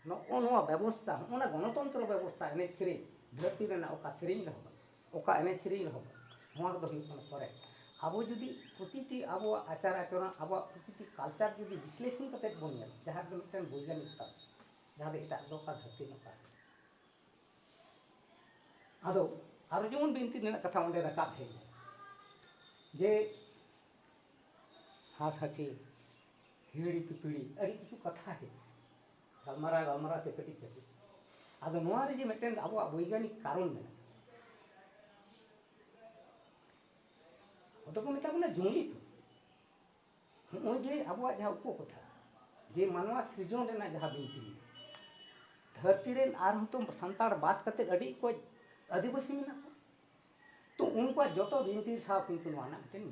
नोआ व्यवस्था होना गणतंत्र व्यवस्था एने सेरें धरती रेना ओका सेरें रहो ओका एने सेरें रहो नोआ दो हुयुग कना सरेस अब जुदी प्रतिटी अब आचार आचरण अब प्रतिटी कल्चर जुदी विश्लेषण करते बन नेल जहाँ दो मिटन वैज्ञानिकता जहाँ दो एटा दो का धरती नोका आदो आरो जेमन बिनती नेना कथा ओंडे राकाब हे जे हास हसी हिड़ी पिपिड़ी अड़ी किछु कथा है गलमारा ते कटी कटी आदो नोआ रे जे मिटन अब वैज्ञानिक कारण में तो को मेता बना जुंगली तो नोय जे अब जहाँ उप कथा जे मानवा सृजन रेना जहाँ बिनती धरती रेन आर तो संताड़ बात करते अड़ी को आदिवासी में तो उनको जो बिनती साव किंतु नोआ ना मिटन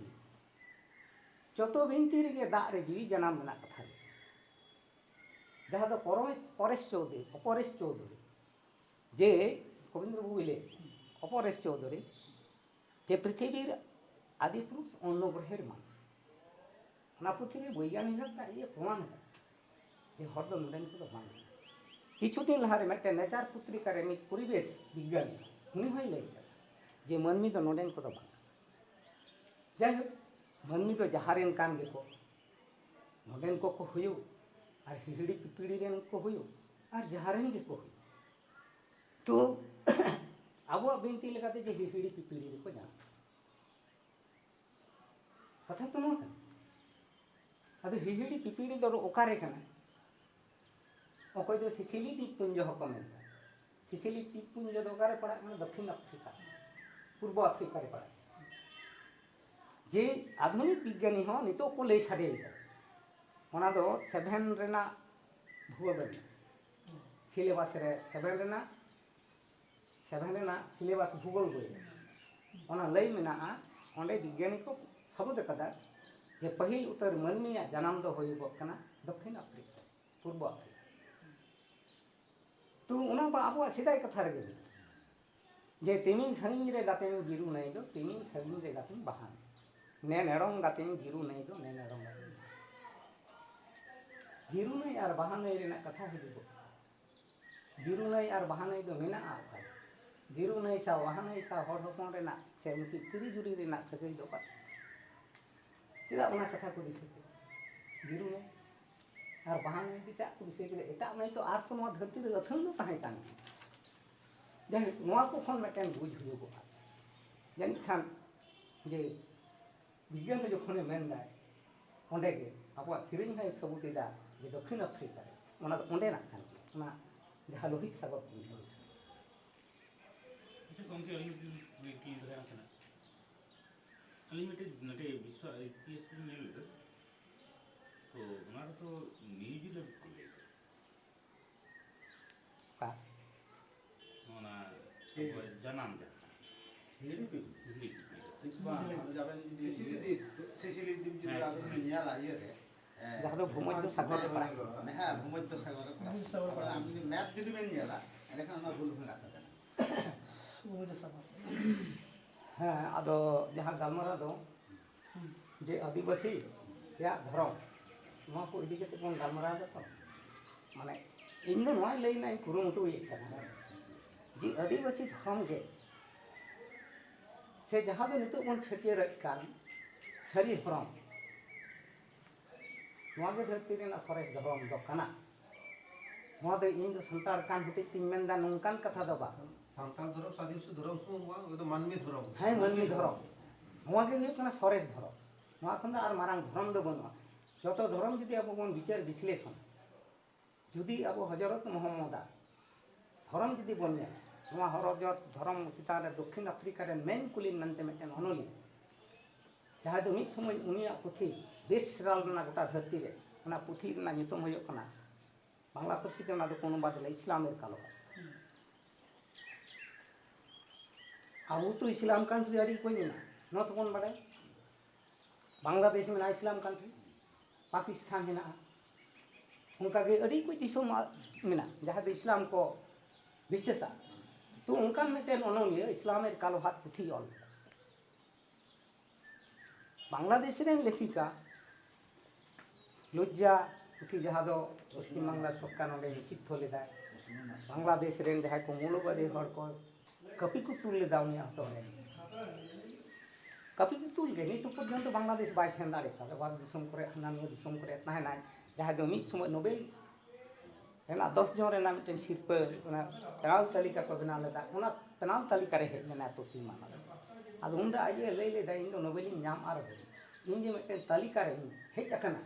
जो बिनती रे दाग रे जीवी जनाम में कथा जहाँ परेश चौधरी अपरेश चौधरी जे गोविंद्र बुले अपरेश चौधरी जे पृथ्वीर आदि पुरुष अन्न ग्रहेर मानुष पुथी वैज्ञानिक ये प्रमाण है जे हर दो नोडेन को बांग किछु दिन लहारे मिट्टे नेचार पत्रिका रे मिट परिवेश विज्ञानी उनी होय लई जे मानमी दो नोडेन को बांग जाय मानमी तो जहारेन कान गेको नोडेन को हुयु और हिड़ी पिपिड़ी रेन को हुयु और जहारेन गेको हुयु तो अब बिनती लेकाते जे हिड़ी पिपिड़ी को जान कथा तो नोका अब हिहिड़ी पिपिड़ी दो ओकारे कना ओकय दो सिसिली द्वीपपुंज हको मेनता सिसिली द्वीपपुंज दो ओकारे पड़ा दक्षिण अफ्रीका पूर्व अफ्रीका रे पड़ा जे आधुनिक विज्ञानी हो नितो को लई साडे ओना दो 7 रेना भूगोल रे सिलेबस रे 7 रेना सिलेबस भूगोल बोई ओना लई मेना ओंडे विज्ञानी को सबूत कदा जे पहिल उतर मानमिया जन्म दो होइबो कना दक्षिण अफ्रीका पूर्व अफ्रीका तो उना बा आबो सिदाय कथा रे जे तिमिन संगिन रे गाते गिरु नहीं दो तिमिन संगिन रे गाते बहान ने नेरंग गाते गिरु नहीं दो ने नेरंग गिरु नहीं और बहान नहीं रेना कथा हिजुगो गिरु नहीं और बहान नहीं दो मेना आ गिरु नहीं सा बहान नहीं सा हर हपन रेना से उनकी तिरी जुरी रेना सगई दो का चेदा उना कथा को दिसे गिरु में और बहान में बिचा को दिसे के एटा नहीं तो आर तो नोआ धरती रे अथन दो ताहे कान जे नोआ को खन मेटेन बुझ हुयो जन खान जे विज्ञान जो खने मेन दाय ओंडे के आपवा सिरिंग है सबूत दा जे दक्षिण अफ्रीका रे ओना ओंडे ना खान ओना जहां लोहित सागर को अच्छा गंगे अली की धरा छना अनलिमिटेड नटे विश्व इतिहास में तो हमारा तो न्यूजीलैंड को ले का होना जनाम जा हिंदी सिसिली द्वीप जो आदमी दुनिया लाइए रे जहां दो भूमध्य सागर रे पड़ा हां भूमध्य सागर रे पड़ा हम जो मैप जदि बेन नेला एलेखान ना भूल भंगा था भूमध्य सागर हाँ आदो जहाँ गलमारा दो जे आदिवासी या धर्म नोआ को इदी केते बन गलमारा तो माने इन दो नोआ लई ना कुरुमुटु ये करना जे आदिवासी धर्म के से जहाँ दो नितो बन छेटियर कान सरी धर्म नोआ के धरती रे ना सरेस धर्म दो कना नोआ दो इन दो संतार कान हते तिन मेनदा नोंकान कथा दो बा सांताल धर्म आदिवासी धर्म सुवा तो मानवी धर्म है मानवी धर्म नोआ के हुई कना सरेस धर्म नोआ खन आर मारांग धर्म दो बनुआ जतो धर्म जदि अब बन विचार विश्लेषण जदि अब हजरत मोहम्मद धर्म जदि बन जाए नोआ हजरत धर्म चितान रे दक्षिण अफ्रीका रे मेन कुलिन मनते मेटन अनोली जहाँ दो मिट समय उनिया पुथी देश राल ना गोटा धरती रे ओना पुथी ना नितम होयो कना बांग्ला पार्सी ते ना दो कोनो बात ले इस्लामेर कालो अब तो इस्लाम कंट्री अड़ी कोई ना नॉट बन बड़े बांग्लादेश में ना इस्लाम कंट्री पाकिस्तान में ना उनका के अड़ी कोई दिसोम में जहाँ दो इस्लाम को विशेषा तो उनका मिटेन अनोनिया इस्लामेर कालो हाथ पुथी ऑल बांग्लादेश रे लेखिका लज्जा पुथी जहाँ दो पश्चिम बांग्ला सरकार नोडे निषिद्ध लेदा बांग्लादेश रेन जहाँ को मूलवादी हर को कपी को तुल लेदा उन्हें हटो है कपी को तुल गए नहीं तो पर्यंत बांग्लादेश बाई सेन दाड़े था बाद दिसम करे हनानिया दिसम करे ताहे ना जहाँ दो मिट समय नोबेल है ना 10 जन रे ना मिटन शिल्प ना पेनाल तालिका को बना लेदा उना पेनाल तालिका रे हेज लेना पश्चिम बांग्ला अब उनरा आइए ले लेदा इन दो नोबेल नाम आर इन जे मिटन तालिका रे हेज अकना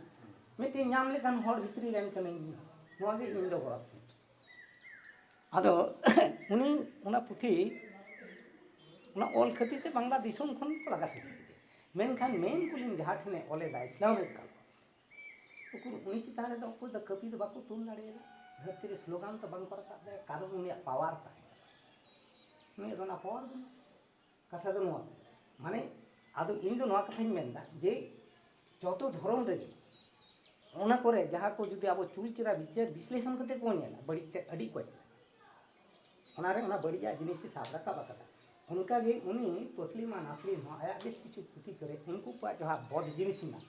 मिट्टी नाम लेकिन हर भितरी लेन कने नोआ गे इन दो गरत आदो उनी उना पुथी उना ऑल खती ते बांग्ला दिसम खन को लगा सके मेनखान मेन कुलिन जहाँ ठने ओले दा इस्लामिक का उकुर उनी चिता रे दो को द कपी दो बाको तुल नाड़े धरती रे स्लोगान तो बांग करता दे कारण उनी पावर ता उनी दोना पावर दो कथा दो नोआ माने आदो इन दो नोआ कथाई मेनदा जे जतो धरम रे उना करे जहाँ को जुदी अब चुलचिरा विचार विश्लेषण करते को नेला बड़ी अड़ी को उना रे उना बढ़िया जिनिस से साबरा का बकता उनका भी उनी तस्लीमा नासरी हो आया बेस किछु पुथी करे उनको पा जहाँ बौद्ध जिनिस ना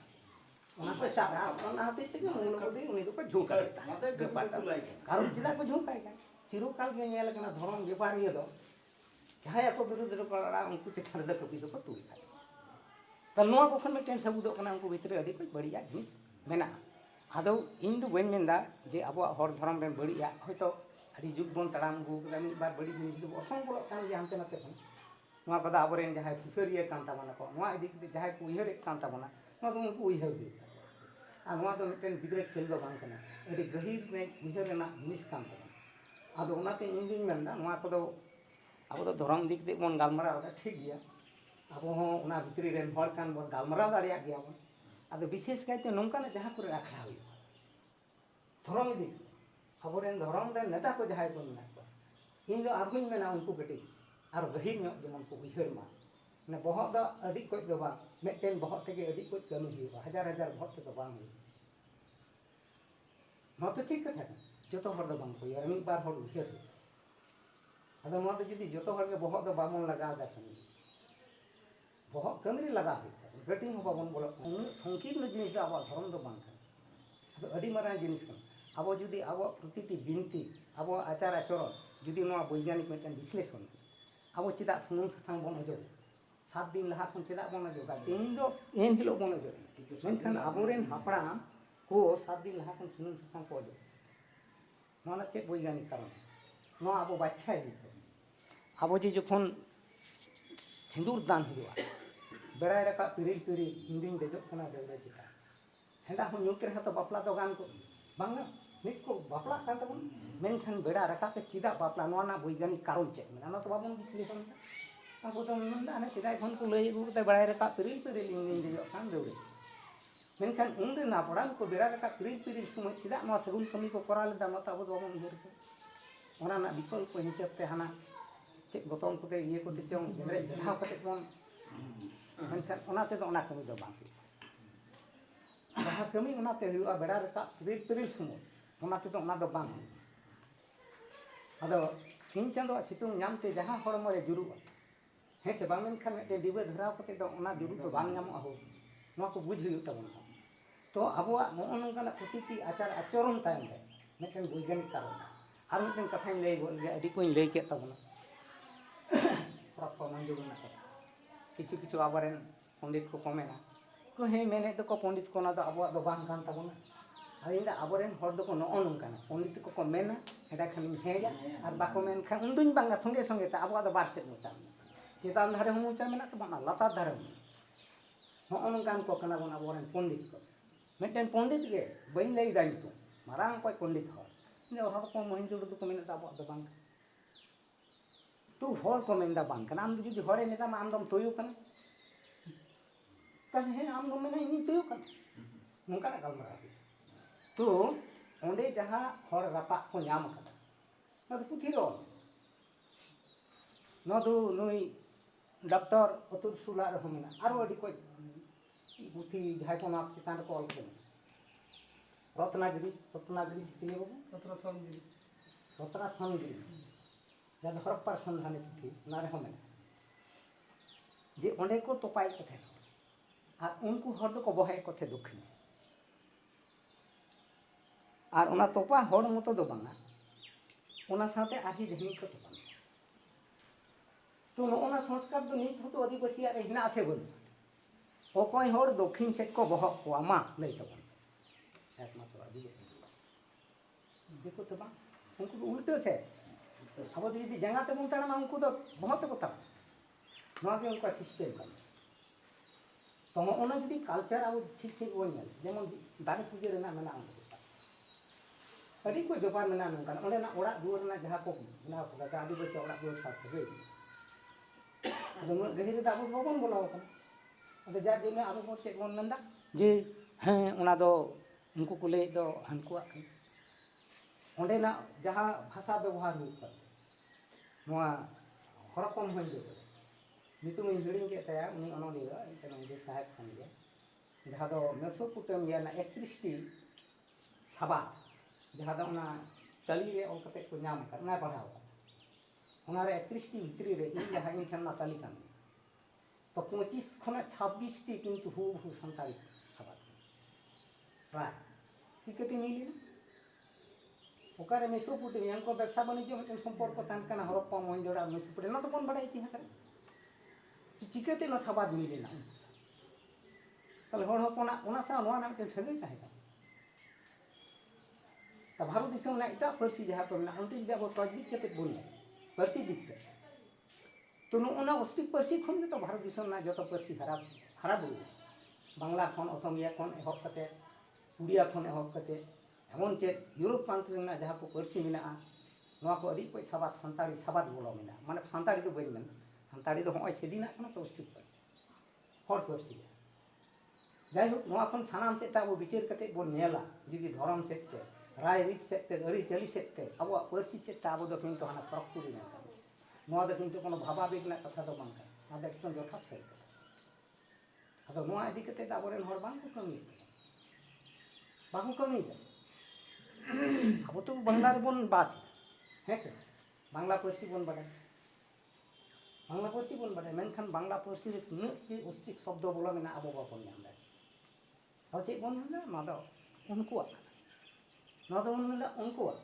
उना को साबरा उना हाते ते उन लोग दे उनी को झुका कारण चिदा को झुकाय का चिरकाल के नेला कना धर्म व्यापारी दो जहाँ को विरुद्ध रो करा उनको चितार द कपि दो को तुल खाय त नोआ को खन में टेन सबुदो कना उनको भीतर अड़ी को बढ़िया जिनिस मेना आदो इन दो बन मेंदा जे अब हर धर्म रे बड़िया हयतो अड़ी जुग बन तड़ाम गु कदा बार बड़ी जिनिस दो असंबल कान जे हमते नते खन नोआ कदा अबरेन जहाय सुसरिया कांता बना को नोआ इदी जहाय को उहरे कांता बना नोआ तो उनको उहर दे आ नोआ तो मिटन गिदरे खेल दो बांग कना अड़ी गहीर में उहर ना जिनिस कांता आदो ओनाते इन दिन मेंदा नोआ को अब तो धर्म दिक दे बन गालमरा ठीक गया अब हो उना भितरी रेन हर कान बन गालमरा दाड़िया गया बन आदो विशेष कायते नोंका जहाँ को आखड़ा हुई धर्म इदी अबरेन धर्म रे नेता को जहाँ को मेना को इन दो आरहुन मेना उनको बेटी और गहीर में जेमन को उहर मा ने बहुत दा अड़ी को दो बा मेटेन बहुत के अड़ी को कनु हुई हजार हजार बहुत तो बांग हुई मत ठीक कथा जतो हर दो बांग को यार एक बार हर उहर आदो मत जदी जतो हर के बहुत दो बामन लगा दा कनी बहुत कमरी लगा हुई गटिंग हो बाबन बोलो संकीर्ण जिनिस अब धर्म दो बांग तो अड़ी मारा जिनिस अब जुदी अब प्रतिटी बिनती अब आचार आचरण जुदी नोआ वैज्ञानिक मिटन विश्लेषण अब चेदा सुनुम सासांग बन अजो 7 दिन लहा खन चेदा बन अजो तेन दो एन हिलो बन अजो मेनखान अबोरेन हापड़ाम को 7 दिन लहा खन सुनुम सासांग को अजो नोआ चेद वैज्ञानिक कारण नोआ अब बाख्या अब जे जखन सिंदूर दान हुआ बेड़ा रखा पिरिल पिरिल हिंदिन देजो कना देवरे चिता हेंदा हम नुते रहा तो बापला तो गान को बांगा नित को बापला कान तबन मेनखान बेड़ा रखा के चिदा बापला नोना वैज्ञानिक कारण चे ना तो बाबन विश्लेषण अब तो मनदा ने सिदाय खन को लई गुते बेड़ा रखा पिरिल पिरिल हिंदिन देजो कान देवरे मेनखान उन रे ना पड़ान को बेड़ा रखा पिरिल पिरिल समय चिदा नो सगुल कमी को करा लेदा न तो अब बाबन उहर के ओना ना विकल्प हिसाब ते हाना चे गतन को ते ये को ते चों जेरे जठाव कते कोन मेनखान ओनाते तो ओना कमी दो बांग जहाँ कमी ओनाते हुआ बेड़ा रखा पिरिल पिरिल समय ओनाते तो ओना दो बांग आदो सिंह चांदो सितुंग नामते जहाँ हड़मो रे जुरुआ हे से बांग मेनखान मिटे डिबे धराव कते दो ओना जुरु तो बांग नामो हो नोआ को बुझ हुई तबन तो अबवा नोआ नोंकाना प्रतिटी आचार आचरण तायम रे मिटन वैज्ञानिक कारण आर मिटन कथाई लई गो अडी कोई लई के तबना प्रॉपर मंजूर ना कथा किछु किछु आबरेन पंडित को मेना को हे मेने तो को पंडित को ना तो अब दो बांग कान तबना आइंदा आबरेन हर दो को नो नोंकाना पंडित को मेना एडा खानी हेजा आर बाको मेन खा उन्दुन बांगा संगे संगे ता अब दो बार सेट मुचा चेतान धारे हम मुचा मेना तो बना लता धारे नो नोंकान को कना बना आबरेन पंडित को मिटन पंडित के बइन लई दाई तो मारांग कोई पंडित हो ने हर को महिंजुर दो को मेना अब दो बांग तू हर को मेंदा बांग कना आम जुदी हरे नेता मा आम दम तोयु कना तब हे आम दम मेना इन तोयु कना नोंका ना गलमरा तो ओंडे जहां हर रापा को नाम कना ना तो पुथी रो न तो नई डॉक्टर अतुल सुला रो मेना आरो अडी को पुथी जहां को नाम चितान को ऑल के रत्नागिरी सितिले बाबू रत्ना संगिरी जब हरप्पा संधाने पुथी नारे हो मेना जे ओंडे को तोपाई को थे आ उनको हर दो को बहाय को थे दक्षिण ᱟᱨ ᱚᱱᱟ ᱛᱚᱯᱟ ᱦᱚᱲ ᱢᱚᱛᱚ ᱫᱚ ᱵᱟᱝᱟ, ᱚᱱᱟ ᱥᱟᱶᱛᱮ ᱟᱨᱦᱚᱸ ᱡᱟᱦᱟᱸᱭ ᱠᱚ ᱛᱚᱯᱟ ᱢᱮᱱᱟᱜᱼᱟ। ᱛᱚ ᱱᱚᱜᱼᱚᱱᱟ ᱥᱚᱝᱥᱠᱟᱨ ᱫᱚ ᱱᱤᱛ ᱦᱚᱸᱛᱚ ᱟᱹᱫᱤᱵᱟᱹᱥᱤᱭᱟᱜ ᱨᱮ ᱦᱮᱱᱟᱜ ᱟᱥᱮ ᱵᱟᱹᱱᱩᱜᱼᱟ? ᱚᱠᱚᱭ ᱦᱚᱲ ᱫᱚᱠᱷᱤᱱ ᱥᱮᱫ ᱠᱚ ᱵᱚᱦᱚᱜ ᱠᱚᱣᱟ ᱢᱟ ᱞᱟᱹᱭ ᱛᱟᱵᱚᱱ ᱮᱠᱢᱟᱛᱨᱚ ᱟᱹᱫᱤᱵᱟᱹᱥᱤ ᱫᱤᱠᱩ ᱛᱚ ᱵᱟᱝ, ᱩᱱᱠᱩ ᱫᱚ ᱩᱞᱴᱟᱹ ᱥᱮᱫ, ᱟᱵᱚ ᱫᱚ ᱡᱩᱫᱤ ᱡᱟᱸᱜᱟ ᱛᱮᱵᱚᱱ ᱛᱟᱲᱟᱢᱟ ᱩᱱᱠᱩ ᱫᱚ ᱵᱚᱦᱚᱜ ᱛᱮᱠᱚ ᱛᱟᱲᱟᱢᱟ। ᱱᱚᱣᱟ ᱜᱮ ᱩᱱᱠᱩᱣᱟᱜ ᱥᱤᱥᱴᱮᱢ ᱠᱟᱱᱟ। ᱛᱚ ᱦᱚᱸᱜᱼᱚᱱᱟ ᱡᱩᱫᱤ ᱠᱟᱞᱪᱟᱨ ᱟᱵᱚ ᱴᱷᱤᱠ ᱥᱟᱺᱦᱤᱡ ᱵᱚᱱ ᱧᱮᱞ, ᱡᱮᱢᱚᱱ ᱫᱟᱨᱮ ᱯᱩᱡᱟᱹ ᱨᱮᱱᱟᱜ ᱢᱮᱱᱟᱜᱼᱟ ᱟᱹᱰᱤ ᱠᱚ ᱵᱮᱯᱟᱨ ᱢᱮᱱᱟᱜᱼᱟ ᱱᱚᱝᱠᱟᱱ, ᱚᱸᱰᱮᱱᱟᱜ ᱚᱲᱟᱜ ᱫᱩᱣᱟᱹᱨ ᱨᱮᱱᱟᱜ ᱡᱟᱦᱟᱸ ᱠᱚ ᱵᱮᱱᱟᱣ ᱠᱟᱫᱟ ᱟᱹᱫᱤᱵᱟᱹᱥᱤ ᱚᱲᱟᱜ ᱫᱩᱣᱟᱹᱨ ᱥᱟᱶ ᱥᱟᱹᱜᱟᱹᱭ, ᱟᱫᱚ ᱩᱱᱟᱹᱜ ᱜᱟᱹᱦᱤᱨ ᱨᱮᱫᱚ ᱟᱵᱚ ᱵᱟᱵᱚᱱ ᱵᱚᱞᱚ ᱟᱠᱟᱱᱟ। ᱟᱫᱚ ᱡᱟᱨ ᱡᱚᱱᱱᱚ ᱟᱵᱚ ᱵᱚᱱ ᱪᱮᱫ ᱵᱚᱱ ᱢᱮᱱᱫᱟ ᱡᱮ ᱦᱮᱸ ᱚᱱᱟ ᱫᱚ ᱩᱱᱠᱩ ko ᱞᱟᱹᱭᱮᱫ ᱫᱚ ᱦᱟᱹᱱᱠᱩᱣᱟᱜ ᱠᱟᱱᱟ। ᱚᱸᱰᱮᱱᱟᱜ ᱡᱟᱦᱟᱸ ᱵᱷᱟষᱟ ᱵᱮᱵᱚᱦᱟᱨ ᱦᱩᱭᱩᱜ ᱠᱟᱱᱟ ᱱᱚᱣᱟ ᱦᱚᱨᱚᱯᱯᱟ ᱢᱚᱦᱮᱧᱡᱳᱫᱟᱲᱳ, ᱧᱩᱛᱩᱢᱤᱧ ᱦᱤᱲᱤᱧ ᱠᱮᱫ ᱛᱟᱭᱟ ᱩᱱᱤ ᱚᱱᱚᱞᱤᱭᱟᱹ ᱮᱱᱛᱮ ᱩᱱᱤ ᱥᱟᱦᱮᱵᱽ ᱠᱟᱱ ᱜᱮᱭᱟ, ᱡᱟᱦᱟᱸ ᱫᱚ ᱢᱮᱥᱳᱯᱚᱴᱮᱢᱤᱭᱟ ᱨᱮᱱᱟᱜ 31ᱴᱤ ᱥᱟᱵᱟᱫ, ᱡᱟᱦᱟᱸ ᱫᱚ ᱚᱱᱟ ᱛᱟᱹᱞᱤ ᱨᱮ ᱚᱞ ᱠᱟᱛᱮ ᱠᱚ ᱧᱟᱢ ᱟᱠᱟᱫ, ᱚᱱᱟᱭ ᱯᱟᱲᱦᱟᱣ ᱟᱠᱟᱫᱟ। ᱚᱱᱟᱨᱮ 31ᱴᱤ ᱵᱷᱤᱛᱨᱤ ᱨᱮ ᱤᱧ ᱡᱟᱦᱟᱸ ᱤᱧ ᱴᱷᱮᱱ ᱢᱟ ᱛᱟᱹᱞᱤ ᱠᱟᱱ ᱜᱮᱭᱟ, ᱛᱚ 25 ᱠᱷᱚᱱᱟᱜ 26ᱴᱤ ᱠᱤᱱᱛᱩ ᱦᱩᱵᱦᱩ ᱥᱟᱱᱛᱟᱲᱤ ᱥᱟᱵᱟᱫ ᱯᱨᱟᱭ ᱪᱤᱠᱟᱹᱛᱮ ᱢᱤᱞ ᱮᱱᱟ? ᱚᱠᱟᱨᱮ ᱢᱮᱥᱳᱯᱚᱴᱮᱢᱤᱭᱟ ᱩᱱᱠᱩ ᱵᱮᱵᱽᱥᱟ ᱵᱟণᱤᱡᱽᱡᱚ ᱢᱤᱫᱴᱮᱱ ᱥᱚᱢᱯᱚᱨᱠᱚ ᱛᱟᱦᱮᱸ ᱠᱟᱱᱟ ᱦᱚᱨᱚᱯᱯᱟ ᱢᱚᱦᱮᱧᱡᱳᱫᱟᱲᱳ ᱟᱨ ᱢᱮᱥᱳᱯᱚᱴᱮᱢᱤᱭᱟ, ᱚᱱᱟ ᱫᱚᱵᱚᱱ ᱵᱟᱲᱟᱭ ᱤᱛᱤᱦᱟᱥ ᱨᱮ। ᱪᱤᱠᱟᱹᱛᱮ ᱚᱱᱟ ᱥᱟᱵᱟᱫ ᱢᱤᱞ ᱮᱱᱟ? ᱛᱟᱦᱞᱮ ᱦᱚᱲ ᱦᱚᱯᱚᱱᱟᱜ ᱚᱱᱟ ᱥᱟᱶ ᱱᱚᱣᱟ ᱨᱮᱱᱟᱜ ᱢᱤᱫᱴᱮᱱ ᱥᱟᱹᱜᱟᱹᱭ ᱛᱟᱦᱮᱸ ᱠᱟᱱᱟ। ᱵᱷᱟᱨᱚᱛ ᱫᱤᱥᱚᱢ ᱨᱮᱱᱟᱜ ᱮᱴᱟᱜ ᱯᱟᱹᱨᱥᱤ ᱡᱟᱦᱟᱸ ᱠᱚ ᱢᱮᱱᱟᱜᱼᱟ ᱚᱱᱛᱮ ᱡᱩᱫᱤ ᱟᱵᱚ ᱛᱚᱡᱽᱵᱤᱡ ᱠᱟᱛᱮ ᱵᱚᱱ ᱧᱮᱞᱟ ᱯᱟᱹᱨᱥᱤ ᱫᱤᱠ ᱥᱮᱫ, ᱛᱚ ᱱᱚᱜᱼᱚᱱᱟ ᱚᱥᱴᱨᱤᱠ ᱯᱟᱹᱨᱥᱤ ᱠᱷᱚᱱ ᱜᱮᱛᱚ ᱵᱷᱟᱨᱚᱛ ᱫᱤᱥᱚᱢ ᱨᱮᱱᱟᱜ ᱡᱚᱛᱚ ᱯᱟᱹᱨᱥᱤ ᱦᱟᱨᱟ ᱵᱩᱨᱩ, ᱵᱟᱝᱞᱟ ᱠᱷᱚᱱ ᱚᱥᱚᱢᱤᱭᱟ ᱠᱷᱚᱱ ᱮᱦᱚᱵ ᱠᱟᱛᱮ, ᱩᱲᱤᱭᱟ ᱠᱷᱚᱱ ᱮᱦᱚᱵ ᱠᱟᱛᱮ, ᱮᱢᱚᱱ ᱪᱮᱫ ᱤᱭᱩᱨᱳᱯ ᱠᱟᱱᱴᱨᱤ ᱨᱮᱱᱟᱜ ᱡᱟᱦᱟᱸ ᱠᱚ ᱯᱟᱹᱨᱥᱤ ᱢᱮᱱᱟᱜᱼᱟ ᱱᱚᱣᱟ ᱠᱚ ᱟᱹᱰᱤ ᱚᱠᱚᱡ ᱥᱟᱵᱟᱫ ᱥᱟᱱᱛᱟᱲᱤ ᱥᱟᱵᱟᱫ ᱵᱚᱞᱚ ᱢᱮᱱᱟᱜᱼᱟ। ᱢᱟᱱᱮ ᱥᱟᱱᱛᱟᱲᱤ ᱫᱚ ᱵᱟᱹᱧ ᱢᱮᱱᱟ, ᱥᱟᱱᱛᱟᱲᱤ ᱫᱚ ᱦᱚᱸᱜᱼᱚᱭ ᱥᱮᱫᱤᱱᱟᱜ ᱠᱟᱱᱟ ᱛᱚ ᱚᱥᱴᱨᱤᱠ ᱯᱟᱹᱨᱥᱤ, ᱦᱚᱲ ᱯᱟᱹᱨᱥᱤ। ᱡᱟᱭᱦᱳᱠ ᱱᱚᱣᱟ ᱠᱷᱚᱱ ᱥᱟᱱᱟᱢ ᱥᱮᱫ ᱛᱮ ᱟᱵᱚ ᱵᱤᱪᱟᱹᱨ ᱠᱟᱛᱮ ᱵᱚᱱ ᱧᱮᱞᱟ, ᱡᱩᱫᱤ ᱫᱷᱚᱨᱚᱢ ᱥᱮᱫ ᱛᱮ, ᱨᱟᱭᱨᱤᱛ ᱥᱮᱫ ᱛᱮ, ᱟᱹᱨᱤᱪᱟᱹᱞᱤ ᱥᱮᱫ ᱛᱮ, ᱟᱵᱚᱣᱟᱜ ᱯᱟᱹᱨᱥᱤ ᱥᱮᱫ ᱛᱮ, ᱟᱵᱚ ᱫᱚ ᱠᱤᱱᱛᱩ ᱦᱟᱱᱟ ᱥᱚᱨᱚᱜᱽᱯᱩᱨᱤ ᱨᱮᱱ ᱠᱟᱱᱟ। ᱱᱚᱣᱟ ᱫᱚ ᱠᱤᱱᱛᱩ কোনো ᱵᱷᱟᱵᱟᱵᱮᱜ ᱨᱮᱱᱟᱜ ᱠᱟᱛᱷᱟ ᱫᱚ ᱵᱟᱝ ᱠᱟᱱᱟ, ᱱᱚᱣᱟ ᱫᱚ ᱮᱠᱫᱚᱢ ᱡᱚᱛᱷᱟᱛ ᱥᱟᱹᱨᱤ ᱠᱟᱛᱷᱟ। ᱟᱫᱚ ᱱᱚᱣᱟ ᱤᱫᱤ ᱠᱟᱛᱮ ᱫᱚ ᱟᱵᱚᱨᱮᱱ ᱦᱚᱲ ᱵᱟᱝᱠᱚ ᱠᱟᱹᱢᱤᱭᱮᱫ ᱠᱟᱱᱟ, ᱵᱟᱠᱚ ᱠᱟᱹᱢᱤᱭᱮᱫᱟ। ᱟᱵᱚ ᱛᱚ ᱵᱟᱝᱞᱟ ᱨᱮᱵᱚᱱ ᱵᱟᱥ ᱮᱫᱟ, ᱦᱮᱸ ᱥᱮ, ᱵᱟᱝᱞᱟ ᱯᱟᱹᱨᱥᱤ ᱵᱚᱱ ᱵᱟᱰᱟᱭᱟ, ᱵᱟᱝᱞᱟ ᱯᱟᱹᱨᱥᱤ ᱵᱚᱱ ᱵᱟᱰᱟᱭᱟ, ᱢᱮᱱᱠᱷᱟᱱ ᱵᱟᱝᱞᱟ ᱯᱟᱹᱨᱥᱤ ᱨᱮ ᱛᱤᱱᱟᱹᱜ ᱡᱮ ᱚᱥᱴᱨᱤᱠ ᱥᱚᱵᱽᱫᱚ ᱵᱚᱞᱚ ᱢᱮᱱᱟᱜᱼᱟ ᱟᱵᱚ ᱵᱟᱵᱚᱱ ᱧᱟᱢ ᱫᱟᱲᱮᱭᱟᱜᱼᱟ। ᱟᱫᱚ ᱪᱮᱫ ᱵᱚᱱ ᱢᱮᱱᱫᱟ? ᱱᱚᱣᱟ ᱫᱚ ᱩᱱᱠᱩᱣᱟᱜ ᱠᱟᱱᱟ, ᱱᱚᱣᱟ ᱫᱚᱵᱚᱱ ᱢᱮᱱᱫᱟ ᱩᱱᱠᱩᱣᱟᱜ।